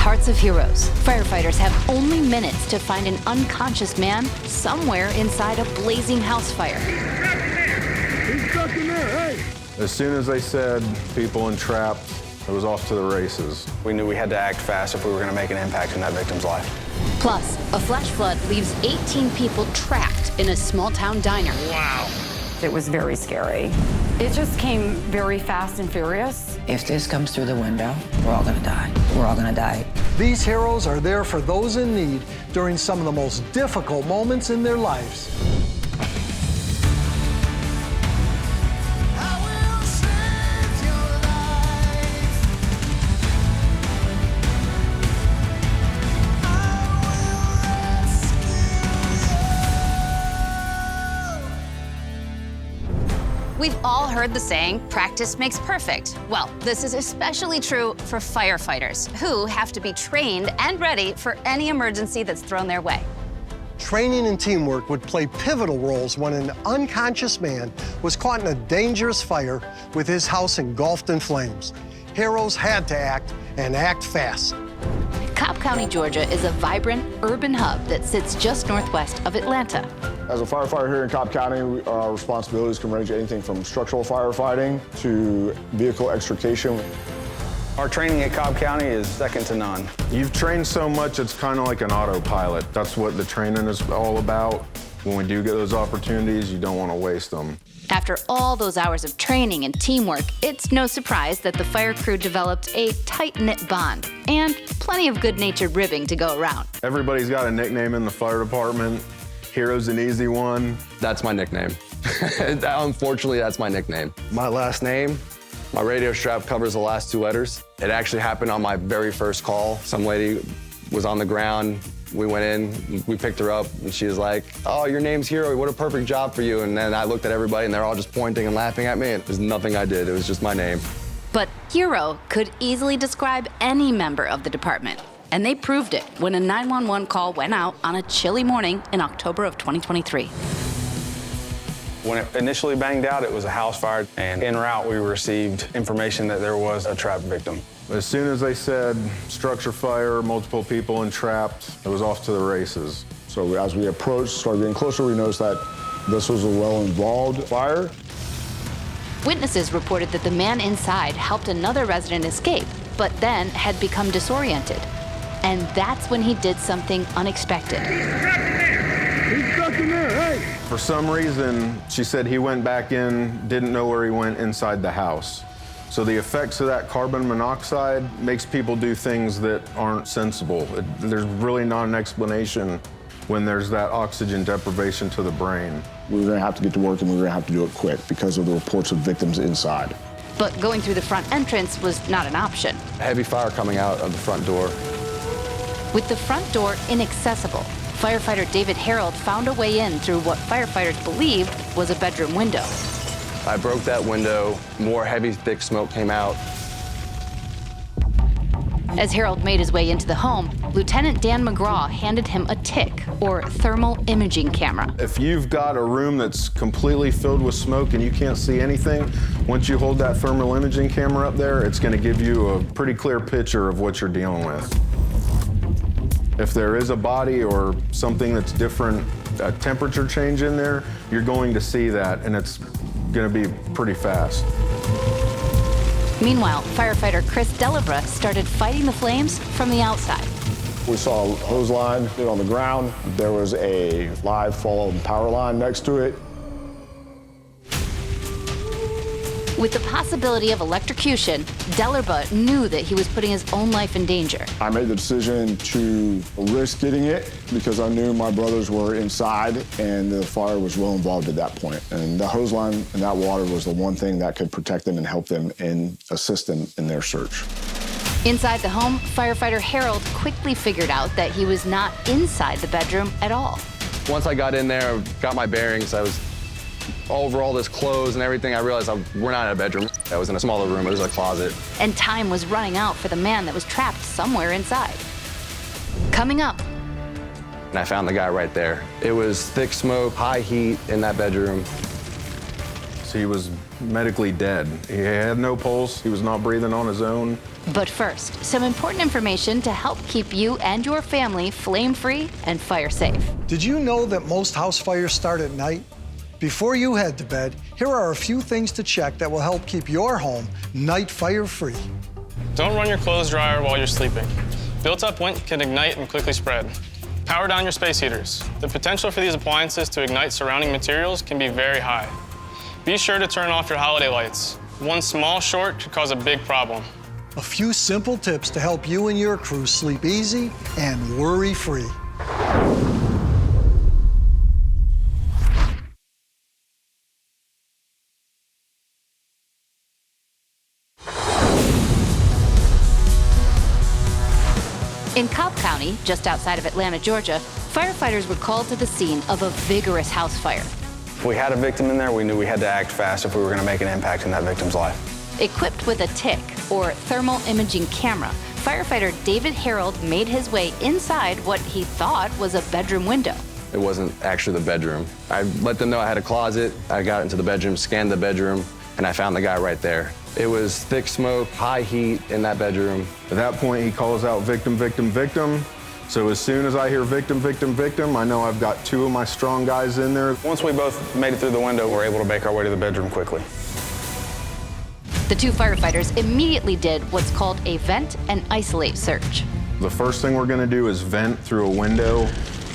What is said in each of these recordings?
Hearts of Heroes. Firefighters have only minutes to find an unconscious man somewhere inside a blazing house fire. He's stuck in there, hey! As soon as they said people entrapped, it was off to the races. We knew we had to act fast if we were going to make an impact in that victim's life. Plus, a flash flood leaves 18 people trapped in a small-town diner. Wow. It was very scary. It just came very fast and furious. If this comes through the window, we're all gonna die. We're all gonna die. These heroes are there for those in need during some of the most difficult moments in their lives. We've all heard the saying, practice makes perfect. Well, this is especially true for firefighters, who have to be trained and ready for any emergency that's thrown their way. Training and teamwork would play pivotal roles when an unconscious man was caught in a dangerous fire with his house engulfed in flames. Heroes had to act, and act fast. Cobb County, Georgia is a vibrant urban hub that sits just northwest of Atlanta. As a firefighter here in Cobb County, our responsibilities can range anything from structural firefighting to vehicle extrication. Our training at Cobb County is second to none. You've trained so much, it's kind of like an autopilot. That's what the training is all about. When we do get those opportunities, you don't want to waste them. After all those hours of training and teamwork, it's no surprise that the fire crew developed a tight-knit bond and plenty of good-natured ribbing to go around. Everybody's got a nickname in the fire department. Hero's an easy one. That's my nickname. Unfortunately, that's my nickname. My last name, my radio strap covers the last two letters. It actually happened on my very first call. Some lady was on the ground. We went in, we picked her up, and she was like, "Oh, your name's Hero, what a perfect job for you." And then I looked at everybody, and they're all just pointing and laughing at me. There's nothing I did, it was just my name. But Hero could easily describe any member of the department. And they proved it when a 911 call went out on a chilly morning in October of 2023. When it initially banged out, it was a house fire, and en route we received information that there was a trapped victim. As soon as they said structure fire, multiple people entrapped, it was off to the races. So as we approached, started getting closer, we noticed that this was a well-involved fire. Witnesses reported that the man inside helped another resident escape, but then had become disoriented. And that's when he did something unexpected. He's stuck in there, hey! For some reason, she said he went back in, didn't know where he went inside the house. So the effects of that carbon monoxide makes people do things that aren't sensible. There's really not an explanation when there's that oxygen deprivation to the brain. We were gonna have to get to work, and we were gonna have to do it quick because of the reports of victims inside. But going through the front entrance was not an option. Heavy fire coming out of the front door. With the front door inaccessible, firefighter David Harold found a way in through what firefighters believed was a bedroom window. I broke that window, more heavy, thick smoke came out. As Harold made his way into the home, Lieutenant Dan McGraw handed him a TIC, or thermal imaging camera. If you've got a room that's completely filled with smoke and you can't see anything, once you hold that thermal imaging camera up there, it's going to give you a pretty clear picture of what you're dealing with. If there is a body or something that's different, a temperature change in there, you're going to see that, and it's going to be pretty fast. Meanwhile, firefighter Chris Delabra started fighting the flames from the outside. We saw a hose line on the ground. There was a live fallen power line next to it. With the possibility of electrocution, Delabra knew that he was putting his own life in danger. I made the decision to risk getting it because I knew my brothers were inside and the fire was well involved at that point. And the hose line and that water was the one thing that could protect them and help them and assist them in their search. Inside the home, firefighter Harold quickly figured out that he was not inside the bedroom at all. Once I got in there, got my bearings, I was over all this clothes and everything, I realized we're not in a bedroom. I was in a smaller room, it was a closet. And time was running out for the man that was trapped somewhere inside. Coming up. And I found the guy right there. It was thick smoke, high heat in that bedroom. He was medically dead. He had no pulse. He was not breathing on his own. But first, some important information to help keep you and your family flame-free and fire-safe. Did you know that most house fires start at night? Before you head to bed, here are a few things to check that will help keep your home night fire-free. Don't run your clothes dryer while you're sleeping. Built-up wind can ignite and quickly spread. Power down your space heaters. The potential for these appliances to ignite surrounding materials can be very high. Be sure to turn off your holiday lights. One small short could cause a big problem. A few simple tips to help you and your crew sleep easy and worry-free. In Cobb County, just outside of Atlanta, Georgia, firefighters were called to the scene of a vigorous house fire. If we had a victim in there, we knew we had to act fast if we were going to make an impact in that victim's life. Equipped with a TIC, or thermal imaging camera, firefighter David Harold made his way inside what he thought was a bedroom window. It wasn't actually the bedroom. I let them know I had a closet. I got into the bedroom, scanned the bedroom, and I found the guy right there. It was thick smoke, high heat in that bedroom. At that point, he calls out victim, victim, victim. So as soon as I hear victim, victim, victim, I know I've got two of my strong guys in there. Once we both made it through the window, we were able to make our way to the bedroom quickly. The two firefighters immediately did what's called a vent and isolate search. The first thing we're gonna do is vent through a window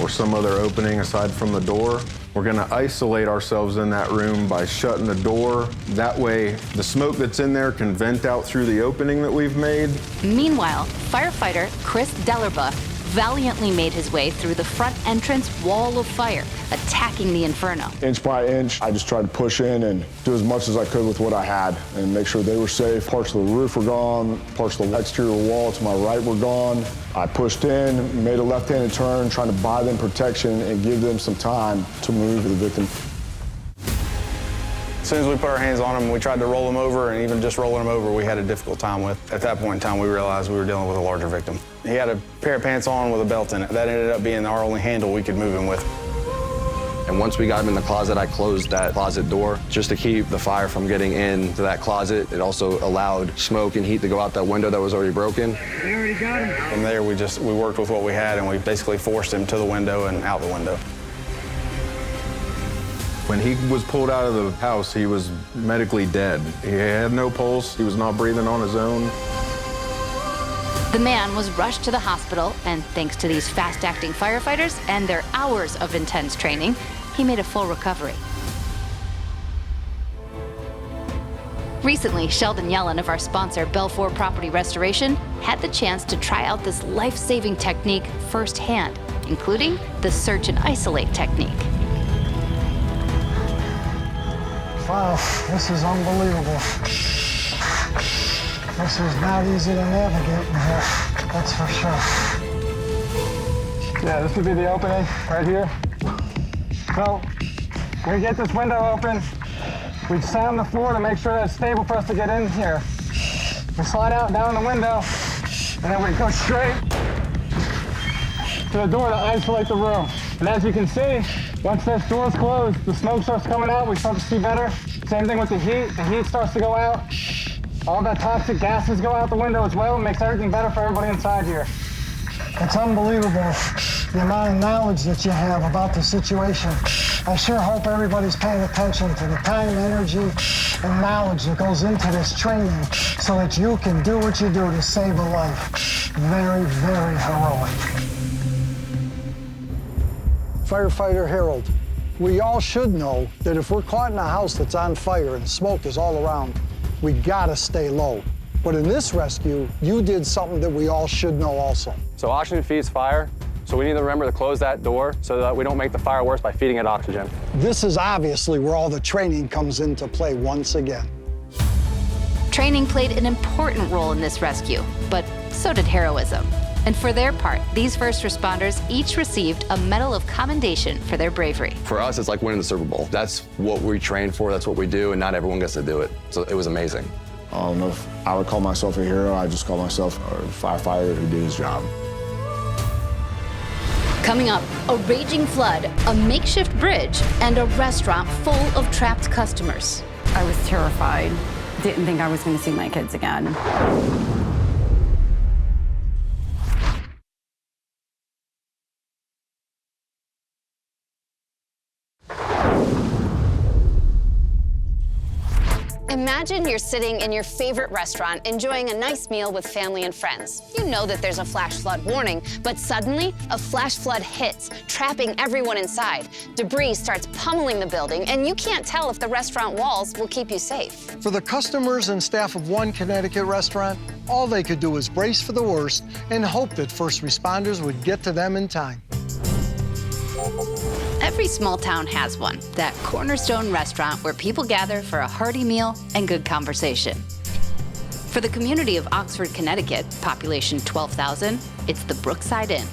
or some other opening aside from the door. We're gonna isolate ourselves in that room by shutting the door. That way, the smoke that's in there can vent out through the opening that we've made. Meanwhile, firefighter Chris Dellerba valiantly made his way through the front entrance wall of fire, attacking the inferno. Inch by inch, I just tried to push in and do as much as I could with what I had and make sure they were safe. Parts of the roof were gone, parts of the exterior wall to my right were gone. I pushed in, made a left-handed turn, trying to buy them protection and give them some time to move the victim. As soon as we put our hands on him, we tried to roll him over, and even just rolling him over, we had a difficult time with. At that point in time, we realized we were dealing with a larger victim. He had a pair of pants on with a belt in it. That ended up being our only handle we could move him with. And once we got him in the closet, I closed that closet door just to keep the fire from getting into that closet. It also allowed smoke and heat to go out that window that was already broken. We already got him. From there, we worked with what we had, and we basically forced him to the window and out the window. When he was pulled out of the house, he was medically dead. He had no pulse. He was not breathing on his own. The man was rushed to the hospital, and thanks to these fast-acting firefighters and their hours of intense training, he made a full recovery. Recently, Sheldon Yellen of our sponsor, Belfour Property Restoration, had the chance to try out this life-saving technique firsthand, including the search and isolate technique. Wow, this is unbelievable. This is not easy to navigate in here, that's for sure. Yeah, this would be the opening right here. So, we get this window open. We sound the floor to make sure that it's stable for us to get in here. We slide out down the window, and then we go straight to the door to isolate the room. And as you can see, once this door's closed, the smoke starts coming out, we start to see better. Same thing with the heat starts to go out. All that toxic gases go out the window as well. It makes everything better for everybody inside here. It's unbelievable, the amount of knowledge that you have about the situation. I sure hope everybody's paying attention to the time, energy, and knowledge that goes into this training so that you can do what you do to save a life. Very, very heroic. Firefighter Harold, we all should know that if we're caught in a house that's on fire and smoke is all around, we gotta stay low. But in this rescue, you did something that we all should know also. So oxygen feeds fire, so we need to remember to close that door so that we don't make the fire worse by feeding it oxygen. This is obviously where all the training comes into play once again. Training played an important role in this rescue, but so did heroism. And for their part, these first responders each received a Medal of Commendation for their bravery. For us, it's like winning the Super Bowl. That's what we train for, that's what we do, and not everyone gets to do it. So it was amazing. I don't know if I would call myself a hero. I just call myself a firefighter who did his job. Coming up, a raging flood, a makeshift bridge, and a restaurant full of trapped customers. I was terrified. Didn't think I was going to see my kids again. Imagine you're sitting in your favorite restaurant enjoying a nice meal with family and friends. You know that there's a flash flood warning, but suddenly a flash flood hits, trapping everyone inside. Debris starts pummeling the building, and you can't tell if the restaurant walls will keep you safe. For the customers and staff of one Connecticut restaurant, all they could do was brace for the worst and hope that first responders would get to them in time. Every small town has one, that cornerstone restaurant where people gather for a hearty meal and good conversation. For the community of Oxford, Connecticut, population 12,000, it's the Brookside Inn.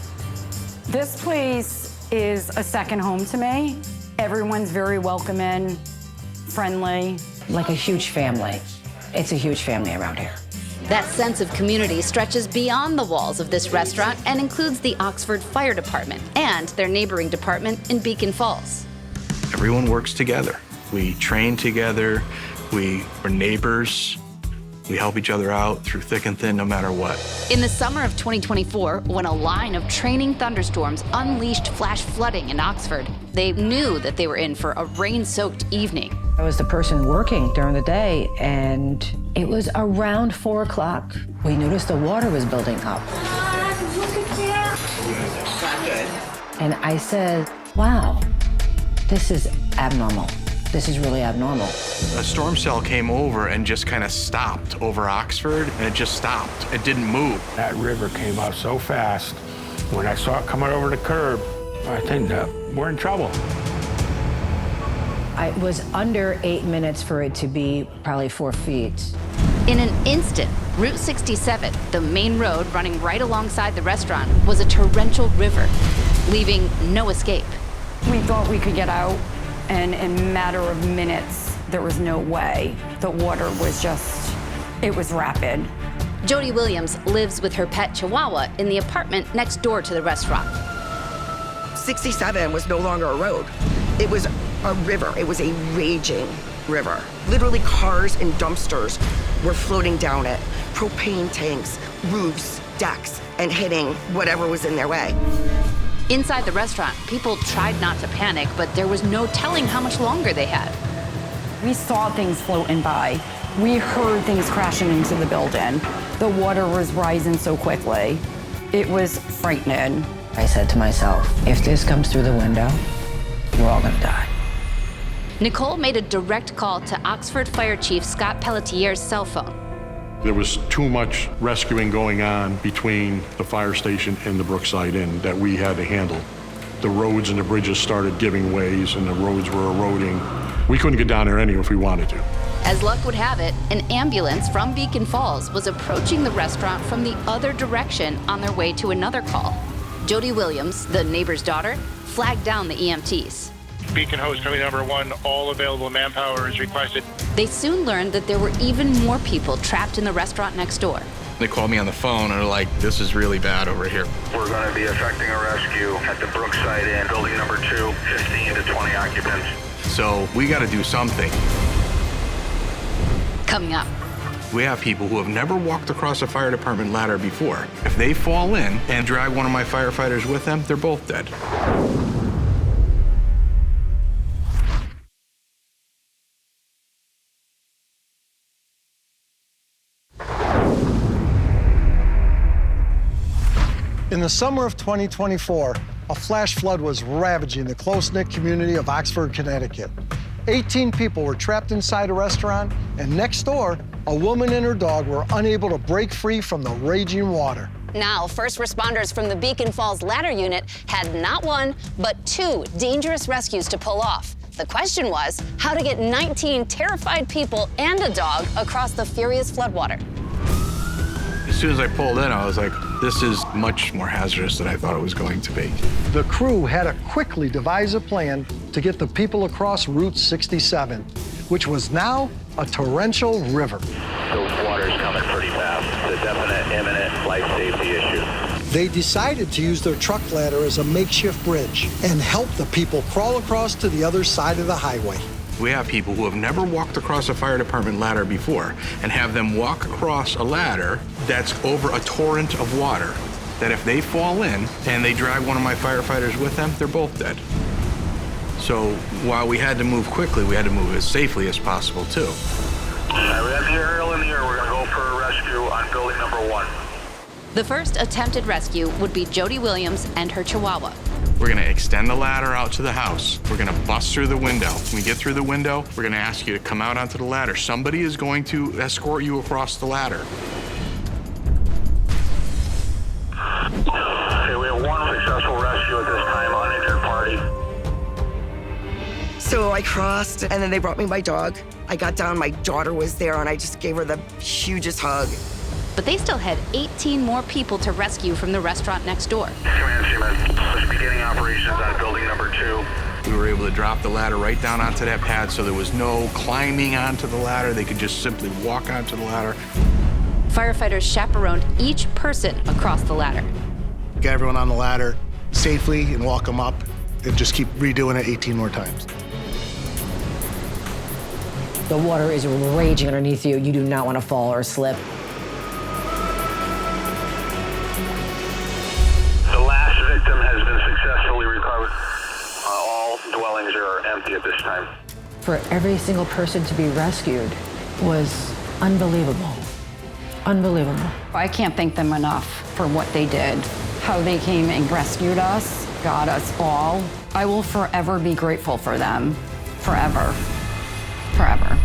This place is a second home to me. Everyone's very welcoming, friendly. Like a huge family. It's a huge family around here. That sense of community stretches beyond the walls of this restaurant and includes the Oxford Fire Department and their neighboring department in Beacon Falls. Everyone works together. We train together, we're neighbors, we help each other out through thick and thin no matter what. In the summer of 2024, when a line of training thunderstorms unleashed flash flooding in Oxford, they knew that they were in for a rain-soaked evening. I was the person working during the day, and it was around 4 o'clock. We noticed the water was building up. And I said, wow, this is abnormal. This is really abnormal. A storm cell came over and just kind of stopped over Oxford, and it just stopped. It didn't move. That river came out so fast. When I saw it coming over the curb, I think that we're in trouble. It was under 8 minutes for it to be probably 4 feet. In an instant, Route 67, the main road running right alongside the restaurant, was a torrential river, leaving no escape. We thought we could get out, and in a matter of minutes, there was no way. The water was just, it was rapid. Jody Williams lives with her pet Chihuahua in the apartment next door to the restaurant. 67 was no longer a road. It was a river. It was a raging river. Literally cars and dumpsters were floating down it, propane tanks, roofs, decks, and hitting whatever was in their way. Inside the restaurant, people tried not to panic, but there was no telling how much longer they had. We saw things floating by. We heard things crashing into the building. The water was rising so quickly. It was frightening. I said to myself, if this comes through the window, we're all gonna die. Nicole made a direct call to Oxford Fire Chief Scott Pelletier's cell phone. There was too much rescuing going on between the fire station and the Brookside Inn that we had to handle. The roads and the bridges started giving ways and the roads were eroding. We couldn't get down there anyway if we wanted to. As luck would have it, an ambulance from Beacon Falls was approaching the restaurant from the other direction on their way to another call. Jody Williams, the neighbor's daughter, flagged down the EMTs. Beacon host family number 1, all available manpower is requested. They soon learned that there were even more people trapped in the restaurant next door. They called me on the phone and they're like, this is really bad over here. We're going to be effecting a rescue at the Brookside Inn, building number 2, 15 to 20 occupants. So we got to do something. Coming up. We have people who have never walked across a fire department ladder before. If they fall in and drag one of my firefighters with them, they're both dead. In the summer of 2024, a flash flood was ravaging the close-knit community of Oxford, Connecticut. 18 people were trapped inside a restaurant, and next door, a woman and her dog were unable to break free from the raging water. Now, first responders from the Beacon Falls Ladder Unit had not one, but 2 dangerous rescues to pull off. The question was how to get 19 terrified people and a dog across the furious floodwater. As soon as I pulled in, I was like, this is much more hazardous than I thought it was going to be. The crew had to quickly devise a plan to get the people across Route 67, which was now a torrential river. The water's coming pretty fast. It's a definite, imminent life safety issue. They decided to use their truck ladder as a makeshift bridge and help the people crawl across to the other side of the highway. We have people who have never walked across a fire department ladder before and have them walk across a ladder that's over a torrent of water, that if they fall in and they drag one of my firefighters with them, they're both dead. So while we had to move quickly, we had to move as safely as possible too. We have the aerial in the air. We're gonna go for a rescue on building number 1. The first attempted rescue would be Jody Williams and her Chihuahua. We're gonna extend the ladder out to the house. We're gonna bust through the window. When we get through the window, we're gonna ask you to come out onto the ladder. Somebody is going to escort you across the ladder. Okay, we have 1 successful rescue at this time, uninjured party. So I crossed, and then they brought me my dog. I got down, my daughter was there, and I just gave her the hugest hug. But they still had 18 more people to rescue from the restaurant next door. Just beginning operations on building number 2. We were able to drop the ladder right down onto that pad, so there was no climbing onto the ladder. They could just simply walk onto the ladder. Firefighters chaperoned each person across the ladder. Get everyone on the ladder safely and walk them up, and just keep redoing it 18 more times. The water is raging underneath you. You do not want to fall or slip. The last victim has been successfully recovered. All dwellings are empty at this time. For every single person to be rescued was unbelievable. Unbelievable. I can't thank them enough for what they did, how they came and rescued us, got us all. I will forever be grateful for them. Forever. Forever.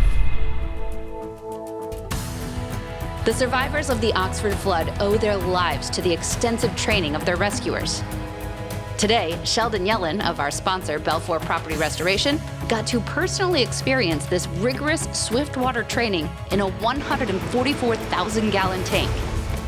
The survivors of the Oxford flood owe their lives to the extensive training of their rescuers. Today, Sheldon Yellen of our sponsor, Belfour Property Restoration, got to personally experience this rigorous swift water training in a 144,000-gallon tank.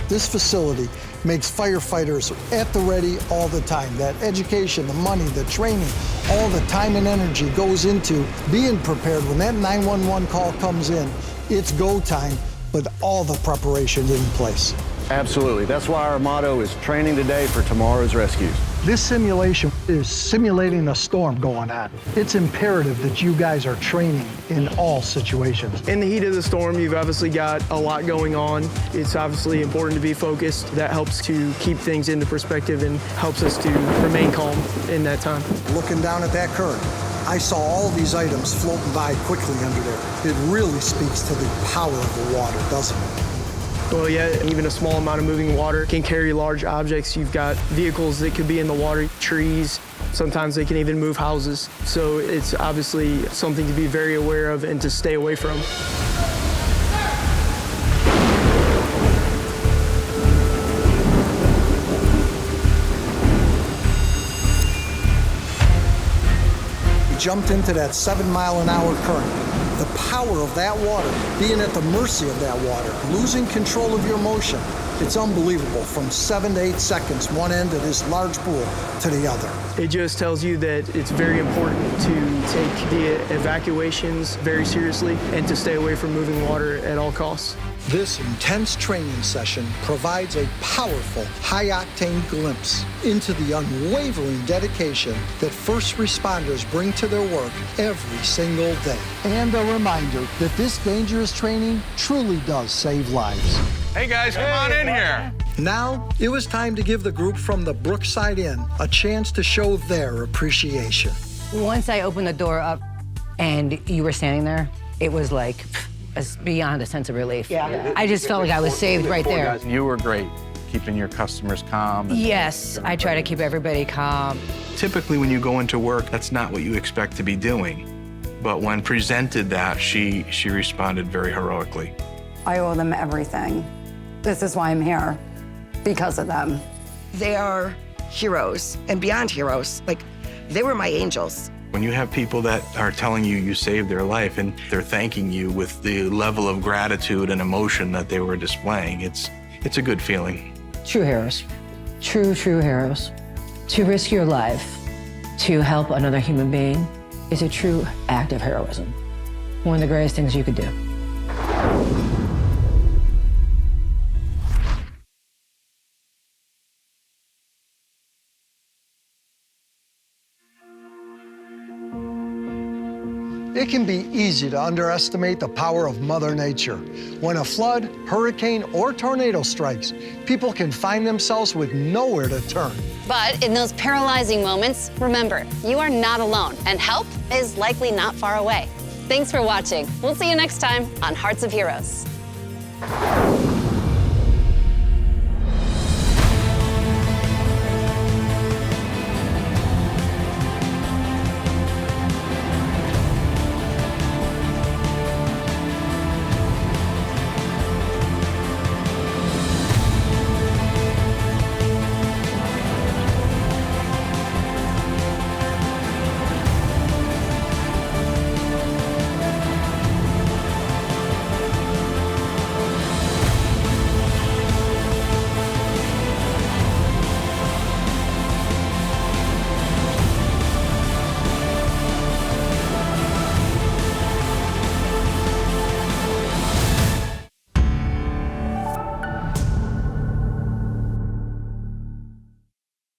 This facility makes firefighters at the ready all the time. That education, the money, the training, all the time and energy goes into being prepared. When that 911 call comes in, it's go time, but all the preparation in place. Absolutely. That's why our motto is training today for tomorrow's rescues. This simulation is simulating a storm going on. It's imperative that you guys are training in all situations. In the heat of the storm, you've obviously got a lot going on. It's obviously important to be focused. That helps to keep things into perspective and helps us to remain calm in that time. Looking down at that current, I saw all these items floating by quickly under there. It really speaks to the power of the water, doesn't it? Well, yeah, even a small amount of moving water can carry large objects. You've got vehicles that could be in the water, trees. Sometimes they can even move houses. So it's obviously something to be very aware of and to stay away from. We jumped into that 7-mile-an-hour current. The power of that water, being at the mercy of that water, losing control of your motion, it's unbelievable. From 7 to 8 seconds, one end of this large pool to the other. It just tells you that it's very important to take the evacuations very seriously and to stay away from moving water at all costs. This intense training session provides a powerful, high-octane glimpse into the unwavering dedication that first responders bring to their work every single day. And a reminder that this dangerous training truly does save lives. Hey guys, come on in here. Now, it was time to give the group from the Brookside Inn a chance to show their appreciation. Once I opened the door up and you were standing there, it was like beyond a sense of relief. Yeah. I just felt like I was saved right there. You were great, keeping your customers calm. Yes, I try to keep everybody calm. Typically when you go into work, that's not what you expect to be doing. But when presented that, she responded very heroically. I owe them everything. This is why I'm here, because of them. They are heroes and beyond heroes. Like, they were my angels. When you have people that are telling you you saved their life and they're thanking you with the level of gratitude and emotion that they were displaying, it's a good feeling. True heroes. True heroes. To risk your life to help another human being is a true act of heroism. One of the greatest things you could do. It can be easy to underestimate the power of Mother Nature. When a flood, hurricane, or tornado strikes, people can find themselves with nowhere to turn. But in those paralyzing moments, remember, you are not alone, and help is likely not far away. Thanks for watching. We'll see you next time on Hearts of Heroes.